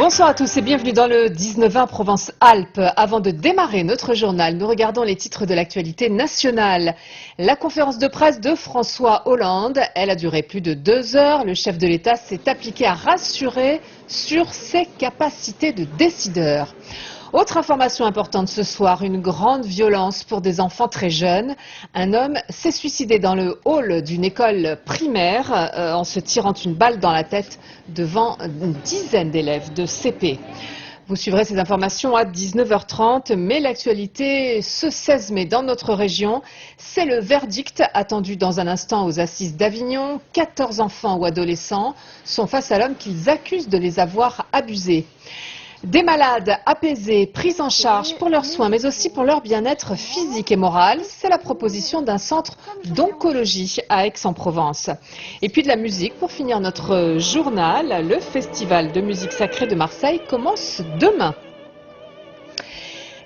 Bonsoir à tous et bienvenue dans le 19-20 Provence-Alpes. Avant de démarrer notre journal, nous regardons les titres de l'actualité nationale. La conférence de presse de François Hollande, elle a duré plus de 2 heures. Le chef de l'État s'est appliqué à rassurer sur ses capacités de décideur. Autre information importante ce soir, une grande violence pour des enfants très jeunes. Un homme s'est suicidé dans le hall d'une école primaire en se tirant une balle dans la tête devant une dizaine d'élèves de CP. Vous suivrez ces informations à 19h30, mais l'actualité ce 16 mai dans notre région, c'est le verdict attendu dans un instant aux assises d'Avignon. 14 enfants ou adolescents sont face à l'homme qu'ils accusent de les avoir abusés. Des malades apaisés, pris en charge pour leurs soins, mais aussi pour leur bien-être physique et moral, c'est la proposition d'un centre d'oncologie à Aix-en-Provence. Et puis de la musique pour finir notre journal. Le festival de musique sacrée de Marseille commence demain.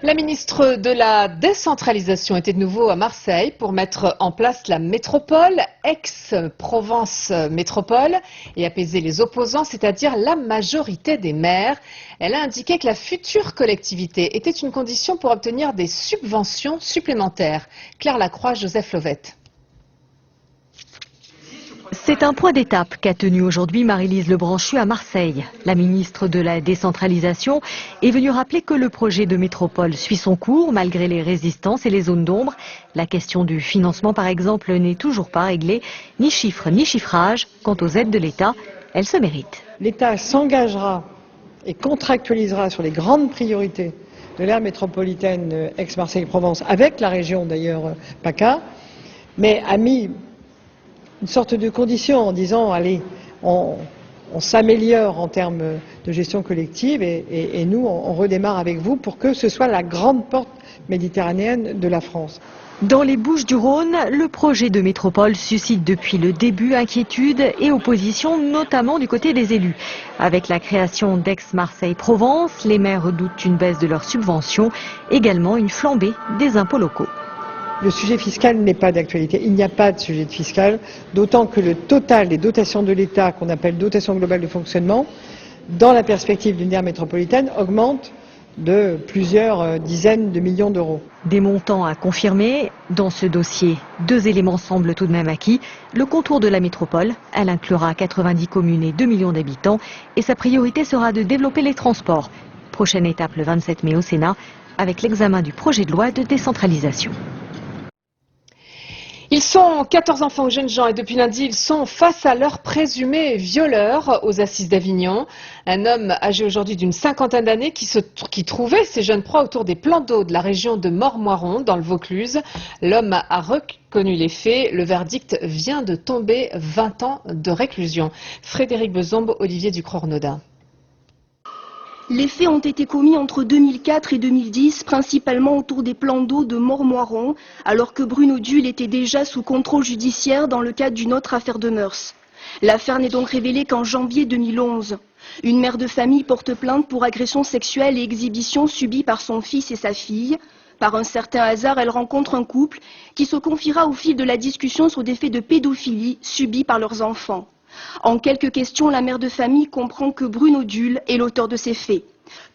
La ministre de la décentralisation était de nouveau à Marseille pour mettre en place la métropole, Aix-Provence Métropole, et apaiser les opposants, c'est-à-dire la majorité des maires. Elle a indiqué que la future collectivité était une condition pour obtenir des subventions supplémentaires. Claire Lacroix, Joseph Lovette. C'est un point d'étape qu'a tenu aujourd'hui Marie-Lise Lebranchu à Marseille. La ministre de la décentralisation est venue rappeler que le projet de métropole suit son cours malgré les résistances et les zones d'ombre. La question du financement par exemple n'est toujours pas réglée, ni chiffres ni chiffrage. Quant aux aides de l'État, elles se méritent. L'État s'engagera et contractualisera sur les grandes priorités de l'aire métropolitaine Aix-Marseille-Provence avec la région d'ailleurs PACA, mais a mis une sorte de condition en disant allez, on s'améliore en termes de gestion collective et nous on redémarre avec vous pour que ce soit la grande porte méditerranéenne de la France. Dans les Bouches-du-Rhône, le projet de métropole suscite depuis le début inquiétude et opposition, notamment du côté des élus. Avec la création d'Aix-Marseille-Provence, les maires redoutent une baisse de leurs subventions, également une flambée des impôts locaux. Le sujet fiscal n'est pas d'actualité. Il n'y a pas de sujet fiscal, d'autant que le total des dotations de l'État, qu'on appelle dotation globale de fonctionnement, dans la perspective d'une aire métropolitaine, augmente de plusieurs dizaines de millions d'euros. Des montants à confirmer. Dans ce dossier, 2 éléments semblent tout de même acquis. Le contour de la métropole, elle inclura 90 communes et 2 millions d'habitants, et sa priorité sera de développer les transports. Prochaine étape le 27 mai au Sénat, avec l'examen du projet de loi de décentralisation. Ils sont 14 enfants ou jeunes gens et depuis lundi, ils sont face à leur présumé violeur aux assises d'Avignon. Un homme âgé aujourd'hui d'une 50aine d'années qui trouvait ses jeunes proies autour des plans d'eau de la région de Mormoiron dans le Vaucluse. L'homme a reconnu les faits. Le verdict vient de tomber, 20 ans de réclusion. Frédéric Bezombe, Olivier Ducrot-Renaudin. Les faits ont été commis entre 2004 et 2010, principalement autour des plans d'eau de Mormoiron, alors que Bruno Dull était déjà sous contrôle judiciaire dans le cadre d'une autre affaire de mœurs. L'affaire n'est donc révélée qu'en janvier 2011. Une mère de famille porte plainte pour agression sexuelle et exhibition subie par son fils et sa fille. Par un certain hasard, elle rencontre un couple qui se confiera au fil de la discussion sur des faits de pédophilie subis par leurs enfants. En quelques questions, la mère de famille comprend que Bruno Dull est l'auteur de ces faits.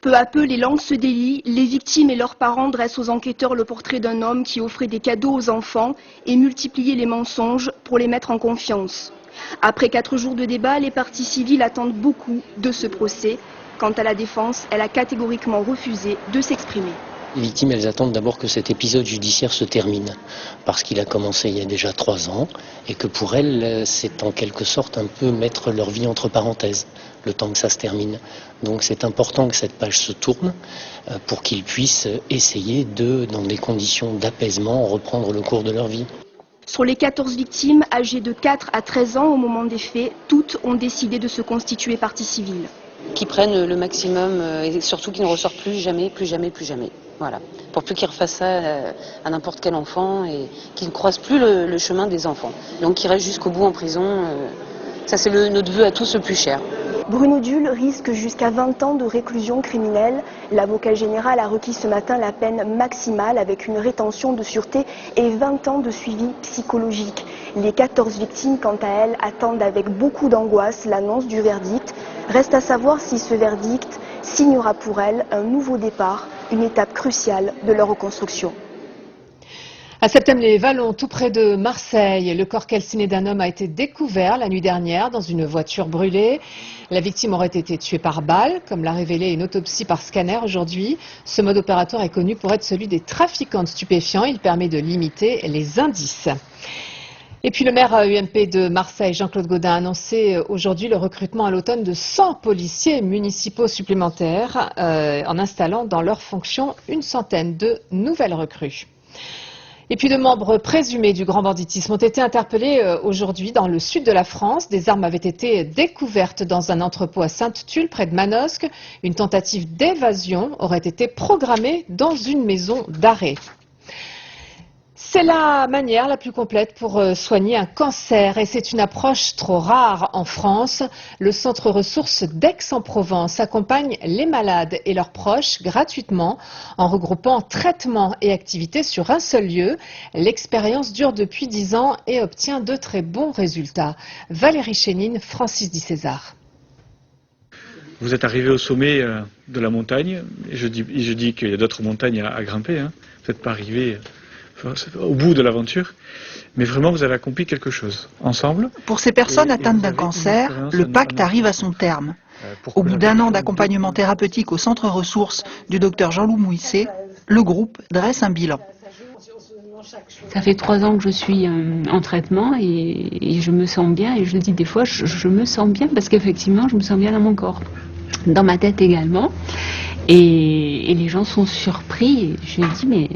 Peu à peu, les langues se délient, les victimes et leurs parents dressent aux enquêteurs le portrait d'un homme qui offrait des cadeaux aux enfants et multipliait les mensonges pour les mettre en confiance. Après 4 jours de débat, les parties civiles attendent beaucoup de ce procès. Quant à la défense, elle a catégoriquement refusé de s'exprimer. Les victimes, elles attendent d'abord que cet épisode judiciaire se termine, parce qu'il a commencé il y a déjà 3 ans, et que pour elles, c'est en quelque sorte un peu mettre leur vie entre parenthèses, le temps que ça se termine. Donc c'est important que cette page se tourne, pour qu'ils puissent essayer de, dans des conditions d'apaisement, reprendre le cours de leur vie. Sur les 14 victimes, âgées de 4 à 13 ans au moment des faits, toutes ont décidé de se constituer partie civile. Qui prennent le maximum et surtout qui ne ressortent plus jamais, plus jamais, plus jamais. Voilà. Pour plus qu'ils refassent ça à n'importe quel enfant et qu'ils ne croisent plus le chemin des enfants. Donc qu'ils restent jusqu'au bout en prison. Ça c'est notre vœu à tous le plus cher. Bruno Dull risque jusqu'à 20 ans de réclusion criminelle. L'avocat général a requis ce matin la peine maximale avec une rétention de sûreté et 20 ans de suivi psychologique. Les 14 victimes, quant à elles, attendent avec beaucoup d'angoisse l'annonce du verdict. Reste à savoir si ce verdict signera pour elles un nouveau départ, une étape cruciale de leur reconstruction. À Septem-les-Vallons, tout près de Marseille, le corps calciné d'un homme a été découvert la nuit dernière dans une voiture brûlée. La victime aurait été tuée par balle, comme l'a révélé une autopsie par scanner aujourd'hui. Ce mode opératoire est connu pour être celui des trafiquants de stupéfiants. Il permet de limiter les indices. Et puis le maire UMP de Marseille, Jean-Claude Gaudin, a annoncé aujourd'hui le recrutement à l'automne de 100 policiers municipaux supplémentaires en installant dans leurs fonctions une centaine de nouvelles recrues. Et puis de membres présumés du grand banditisme ont été interpellés aujourd'hui dans le sud de la France. Des armes avaient été découvertes dans un entrepôt à Sainte-Tulle, près de Manosque. Une tentative d'évasion aurait été programmée dans une maison d'arrêt. C'est la manière la plus complète pour soigner un cancer et c'est une approche trop rare en France. Le centre ressources d'Aix-en-Provence accompagne les malades et leurs proches gratuitement en regroupant traitements et activités sur un seul lieu. L'expérience dure depuis 10 ans et obtient de très bons résultats. Valérie Chénine, Francis Di César. Vous êtes arrivé au sommet de la montagne et je dis qu'il y a d'autres montagnes à grimper. Hein. Vous n'êtes pas arrivé au bout de l'aventure, mais vraiment vous avez accompli quelque chose ensemble. Pour ces personnes atteintes d'un cancer, le pacte arrive à son terme. Au bout d'un an d'accompagnement thérapeutique au centre ressources du docteur Jean-Loup Mouissé, le groupe dresse un bilan. Ça fait 3 ans que je suis en traitement et je me sens bien, et je le dis des fois, je me sens bien parce qu'effectivement je me sens bien dans mon corps, dans ma tête également. Et les gens sont surpris. Je dis mais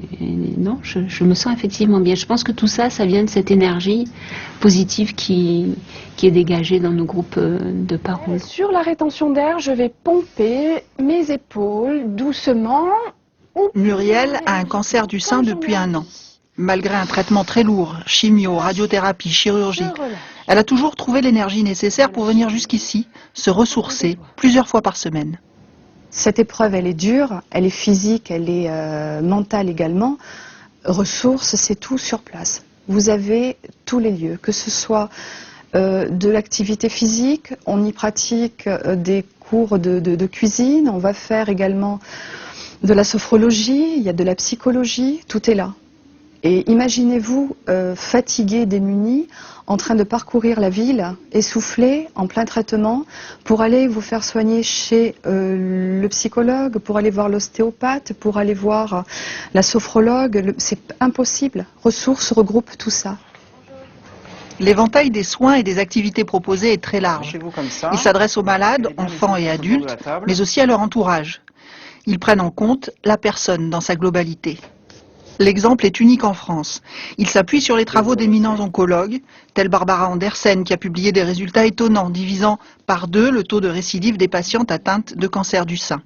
non, je me sens effectivement bien. Je pense que tout ça, ça vient de cette énergie positive qui est dégagée dans nos groupes de parole. Sur la rétention d'air, je vais pomper mes épaules doucement. Muriel a un cancer du sein depuis 1 an. Malgré un traitement très lourd, chimio, radiothérapie, chirurgie, elle a toujours trouvé l'énergie nécessaire pour venir jusqu'ici, se ressourcer plusieurs fois par semaine. Cette épreuve, elle est dure, elle est physique, elle est mentale également. Ressources, c'est tout sur place. Vous avez tous les lieux, que ce soit de l'activité physique, on y pratique des cours de cuisine, on va faire également de la sophrologie, il y a de la psychologie, tout est là. Et imaginez-vous fatigué, démuni, en train de parcourir la ville, essoufflé, en plein traitement, pour aller vous faire soigner chez le psychologue, pour aller voir l'ostéopathe, pour aller voir la sophrologue. C'est impossible. Ressources regroupe tout ça. L'éventail des soins et des activités proposées est très large. Il s'adresse aux malades, enfants et adultes, mais aussi à leur entourage. Ils prennent en compte la personne dans sa globalité. L'exemple est unique en France. Il s'appuie sur les travaux d'éminents oncologues, tels Barbara Andersen, qui a publié des résultats étonnants, divisant par 2 le taux de récidive des patientes atteintes de cancer du sein.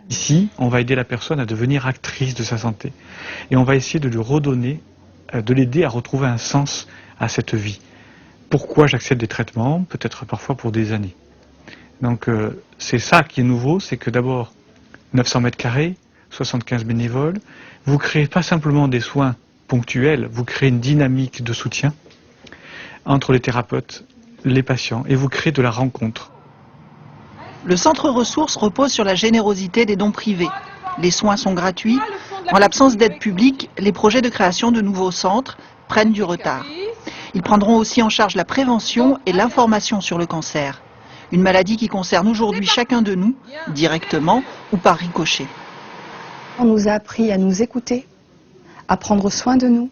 Ici, on va aider la personne à devenir actrice de sa santé. Et on va essayer de lui redonner, de l'aider à retrouver un sens à cette vie. Pourquoi j'accepte des traitements? Peut-être parfois pour des années. Donc c'est ça qui est nouveau, c'est que d'abord 900 mètres carrés, 75 bénévoles, vous créez pas simplement des soins ponctuels, vous créez une dynamique de soutien entre les thérapeutes, les patients, et vous créez de la rencontre. Le centre ressources repose sur la générosité des dons privés. Les soins sont gratuits. En l'absence d'aide publique, les projets de création de nouveaux centres prennent du retard. Ils prendront aussi en charge la prévention et l'information sur le cancer. Une maladie qui concerne aujourd'hui chacun de nous, directement ou par ricochet. On nous a appris à nous écouter, à prendre soin de nous.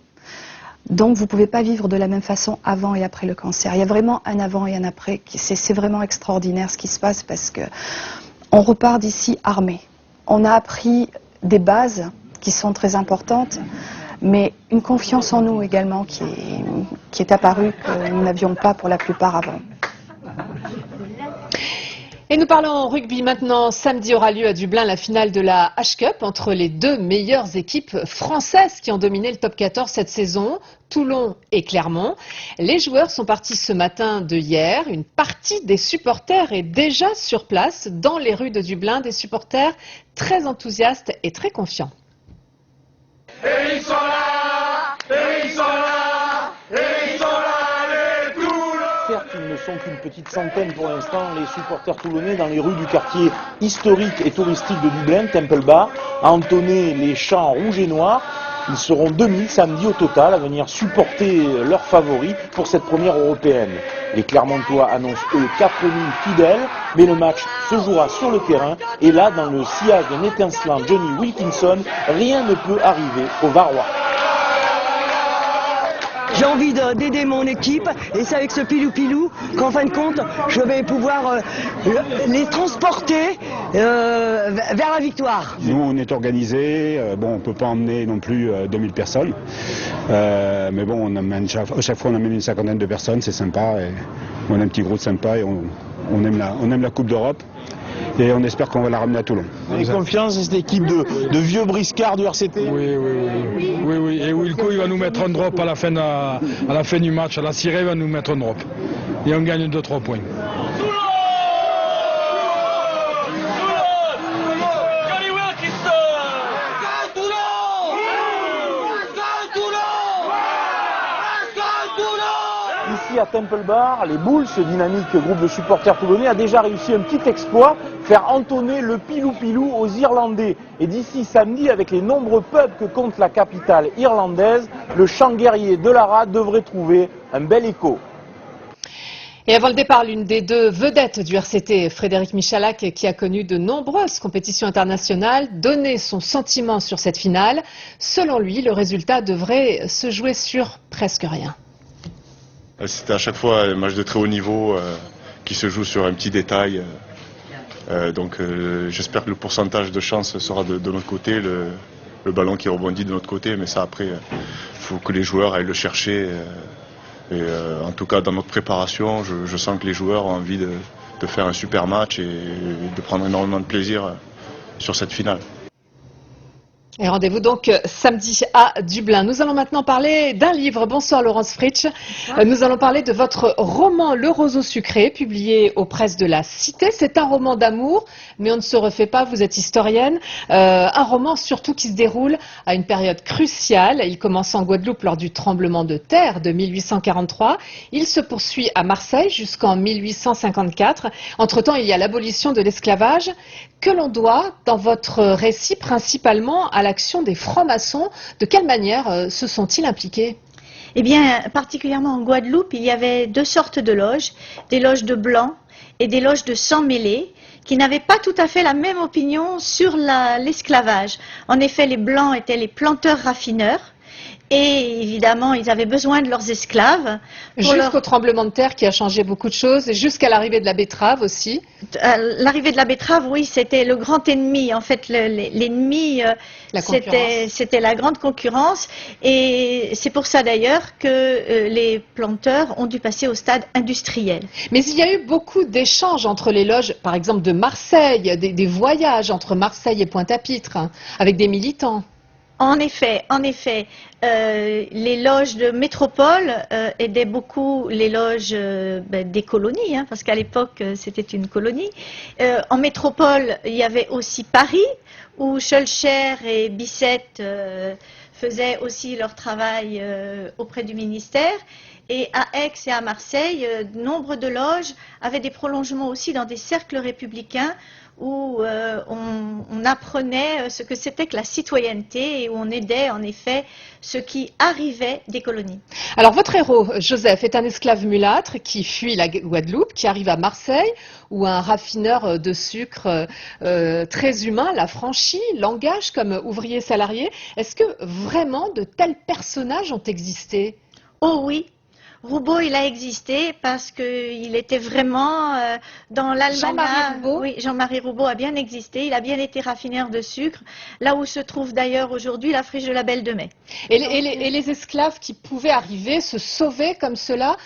Donc vous ne pouvez pas vivre de la même façon avant et après le cancer. Il y a vraiment un avant et un après. C'est vraiment extraordinaire ce qui se passe parce qu'on repart d'ici armé. On a appris des bases qui sont très importantes, mais une confiance en nous également qui est apparue que nous n'avions pas pour la plupart avant. Et nous parlons rugby maintenant. Samedi aura lieu à Dublin la finale de la H-Cup entre les 2 meilleures équipes françaises qui ont dominé le top 14 cette saison, Toulon et Clermont. Les joueurs sont partis ce matin de hier. Une partie des supporters est déjà sur place dans les rues de Dublin, des supporters très enthousiastes et très confiants. Et ils sont là, et ils sont là, et ils sont là, les Toulons. Certes, ils ne sont qu'une petite centaine pour l'instant, les supporters toulonnais dans les rues du quartier historique et touristique de Dublin, Temple Bar, à entonner les chants rouges et noirs. Ils seront 2000 samedi au total à venir supporter leurs favoris pour cette première européenne. Les Clermontois annoncent eux 4000 fidèles, mais le match se jouera sur le terrain et là, dans le sillage d'un étincelant Johnny Wilkinson, rien ne peut arriver aux Varois. J'ai envie d'aider mon équipe et c'est avec ce pilou-pilou qu'en fin de compte, je vais pouvoir les transporter vers la victoire. Nous, on est organisés, bon, on ne peut pas emmener non plus 2000 personnes, mais bon, on amène chaque fois on amène une cinquantaine de personnes, c'est sympa, et on a un petit groupe sympa et on aime la Coupe d'Europe. Et on espère qu'on va la ramener à Toulon. Vous avez confiance dans cette équipe de vieux briscards du RCT? Oui. Et Wilco, il va nous mettre un drop à la fin du match. À la cirée, il va nous mettre un drop. Et on gagne 2-3 points. Ici à Temple Bar, les Bulls, ce dynamique groupe de supporters toulonnais, a déjà réussi un petit exploit, faire entonner le pilou-pilou aux Irlandais. Et d'ici samedi, avec les nombreux pubs que compte la capitale irlandaise, le chant guerrier de Lara devrait trouver un bel écho. Et avant le départ, l'une des deux vedettes du RCT, Frédéric Michalak, qui a connu de nombreuses compétitions internationales, donnait son sentiment sur cette finale. Selon lui, le résultat devrait se jouer sur presque rien. C'était à chaque fois un match de très haut niveau qui se joue sur un petit détail. Donc j'espère que le pourcentage de chance sera de notre côté, le ballon qui rebondit de notre côté. Mais ça après, il faut que les joueurs aillent le chercher. En tout cas dans notre préparation, je sens que les joueurs ont envie de faire un super match et de prendre énormément de plaisir sur cette finale. Et rendez-vous donc samedi à Dublin. Nous allons maintenant parler d'un livre. Bonsoir Laurence Fritsch. Nous allons parler de votre roman Le roseau sucré, publié aux presses de la Cité. C'est un roman d'amour, mais on ne se refait pas, vous êtes historienne. Un roman surtout qui se déroule à une période cruciale. Il commence en Guadeloupe lors du tremblement de terre de 1843. Il se poursuit à Marseille jusqu'en 1854. Entre-temps, il y a l'abolition de l'esclavage que l'on doit, dans votre récit, principalement à l'action des francs-maçons. De quelle manière se sont-ils impliqués? Eh bien, particulièrement en Guadeloupe, il y avait deux sortes de loges, des loges de blancs et des loges de sans-mêlés, qui n'avaient pas tout à fait la même opinion sur l'esclavage. En effet, les blancs étaient les planteurs-raffineurs, et évidemment, ils avaient besoin de leurs esclaves. Jusqu'au tremblement de terre qui a changé beaucoup de choses, et jusqu'à l'arrivée de la betterave aussi. L'arrivée de la betterave, oui, c'était le grand ennemi. En fait, l'ennemi, c'était la grande concurrence. Et c'est pour ça d'ailleurs que les planteurs ont dû passer au stade industriel. Mais il y a eu beaucoup d'échanges entre les loges, par exemple de Marseille, des voyages entre Marseille et Pointe-à-Pitre, hein, avec des militants. En effet, les loges de métropole aidaient beaucoup les loges des colonies, hein, parce qu'à l'époque c'était une colonie. En métropole, il y avait aussi Paris, où Schœlcher et Bicêtre faisaient aussi leur travail auprès du ministère. Et à Aix et à Marseille, nombre de loges avaient des prolongements aussi dans des cercles républicains où on apprenait ce que c'était que la citoyenneté et où on aidait en effet ceux qui arrivaient des colonies. Alors votre héros, Joseph, est un esclave mulâtre qui fuit la Guadeloupe, qui arrive à Marseille, où un raffineur de sucre très humain l'a franchi, l'engage comme ouvrier salarié. Est-ce que vraiment de tels personnages ont existé? Oh oui. Roubaud, il a existé parce qu'il était vraiment dans l'almanach. Jean-Marie Roubaud. Oui, Jean-Marie Roubaud a bien existé. Il a bien été raffineur de sucre, là où se trouve d'ailleurs aujourd'hui la friche de la Belle de Mai. Et les esclaves qui pouvaient arriver, se sauver comme cela,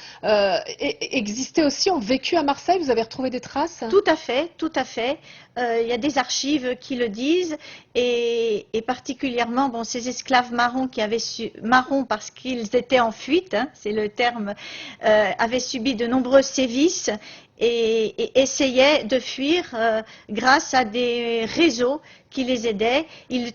existaient aussi, ont vécu à Marseille? Vous avez retrouvé des traces? Tout à fait, tout à fait. Il y a des archives qui le disent, et particulièrement bon, ces esclaves marrons qui avaient marrons parce qu'ils étaient en fuite, hein, c'est le terme, avaient subi de nombreux sévices et essayaient de fuir grâce à des réseaux qui les aidaient. Ils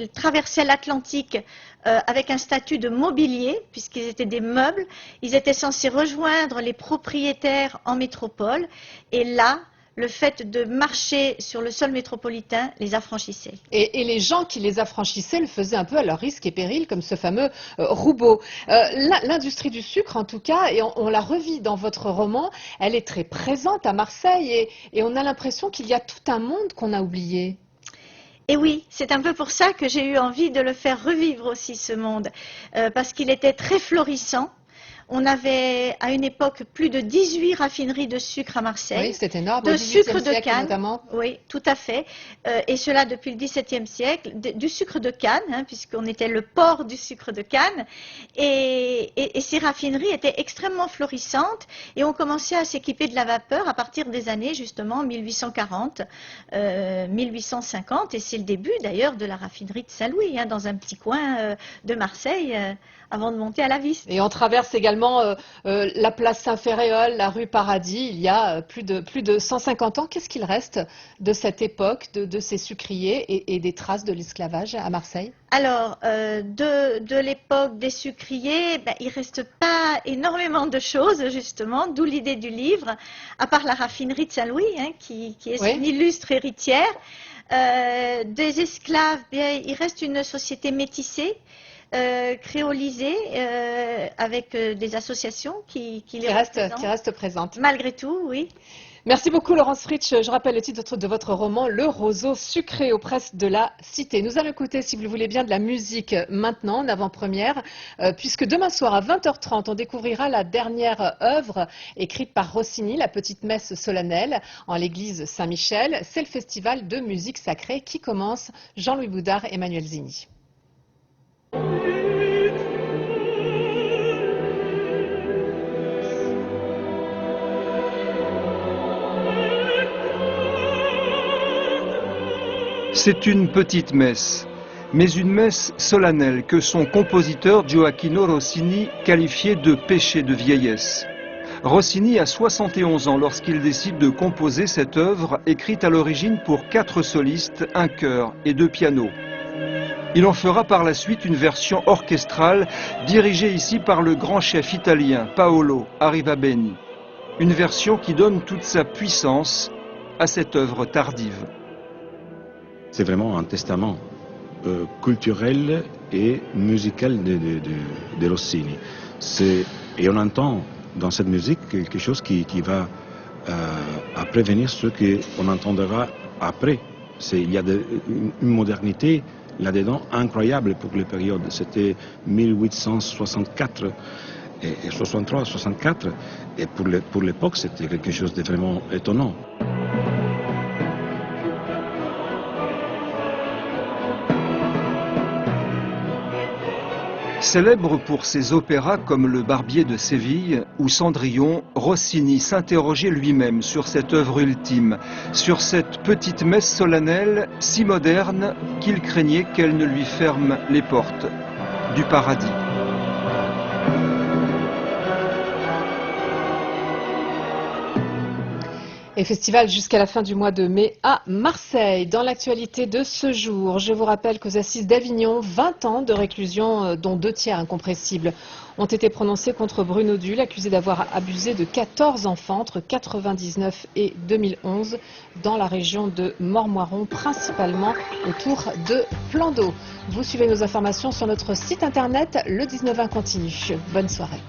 traversaient l'Atlantique avec un statut de mobilier, puisqu'ils étaient des meubles. Ils étaient censés rejoindre les propriétaires en métropole. Et là, le fait de marcher sur le sol métropolitain les affranchissait. Et les gens qui les affranchissaient le faisaient un peu à leur risque et péril, comme ce fameux Roubaud. L'industrie du sucre, en tout cas, et on la revit dans votre roman, elle est très présente à Marseille et on a l'impression qu'il y a tout un monde qu'on a oublié. Et oui, c'est un peu pour ça que j'ai eu envie de le faire revivre aussi, ce monde, parce qu'il était très florissant. On avait à une époque plus de 18 raffineries de sucre à Marseille. Oui, c'est énorme. De sucre de canne notamment. Oui, tout à fait. Et cela depuis le XVIIe siècle. Du sucre de canne, hein, puisqu'on était le port du sucre de canne. Et ces raffineries étaient extrêmement florissantes et ont commencé à s'équiper de la vapeur à partir des années justement 1840, 1850. Et c'est le début d'ailleurs de la raffinerie de Saint-Louis, hein, dans un petit coin de Marseille, avant de monter à la Viste. Et on traverse également la place Saint-Ferréol, la rue Paradis, il y a plus de 150 ans. Qu'est-ce qu'il reste de cette époque, de ces sucriers et des traces de l'esclavage à Marseille? Alors, de l'époque des sucriers, il ne reste pas énormément de choses, justement, d'où l'idée du livre, à part la raffinerie de Saint-Louis, hein, qui est une illustre héritière. Des esclaves, il reste une société métissée, créolisée, avec des associations qui restent présentes. Malgré tout, oui. Merci beaucoup Laurence Fritsch. Je rappelle le titre de votre roman, Le roseau sucré, aux presses de la Cité. Nous allons écouter, si vous le voulez bien, de la musique maintenant, en avant-première, puisque demain soir à 20h30, on découvrira la dernière œuvre écrite par Rossini, la petite messe solennelle, en l'église Saint-Michel. C'est le festival de musique sacrée qui commence. Jean-Louis Boudard et Manuel Zini. C'est une petite messe, mais une messe solennelle que son compositeur Gioacchino Rossini qualifiait de péché de vieillesse. Rossini a 71 ans lorsqu'il décide de composer cette œuvre écrite à l'origine pour 4 solistes, un chœur et 2 pianos. Il en fera par la suite une version orchestrale dirigée ici par le grand chef italien Paolo Arrivabene. Une version qui donne toute sa puissance à cette œuvre tardive. C'est vraiment un testament culturel et musical de Rossini. Et on entend dans cette musique quelque chose qui va à prévenir ce qu'on entendra après. Il y a une modernité là-dedans incroyable pour les périodes. C'était 1864 et 63, 64. Et pour l'époque, c'était quelque chose de vraiment étonnant. Célèbre pour ses opéras comme Le Barbier de Séville ou Cendrillon, Rossini s'interrogeait lui-même sur cette œuvre ultime, sur cette petite messe solennelle si moderne qu'il craignait qu'elle ne lui ferme les portes du paradis. Et festival jusqu'à la fin du mois de mai à Marseille. Dans l'actualité de ce jour, je vous rappelle qu'aux Assises d'Avignon, 20 ans de réclusion, dont 2 tiers incompressibles, ont été prononcés contre Bruno Dull, accusé d'avoir abusé de 14 enfants entre 1999 et 2011 dans la région de Mormoiron, principalement autour de plans d'eau. Vous suivez nos informations sur notre site internet, le 19-1 continue. Bonne soirée.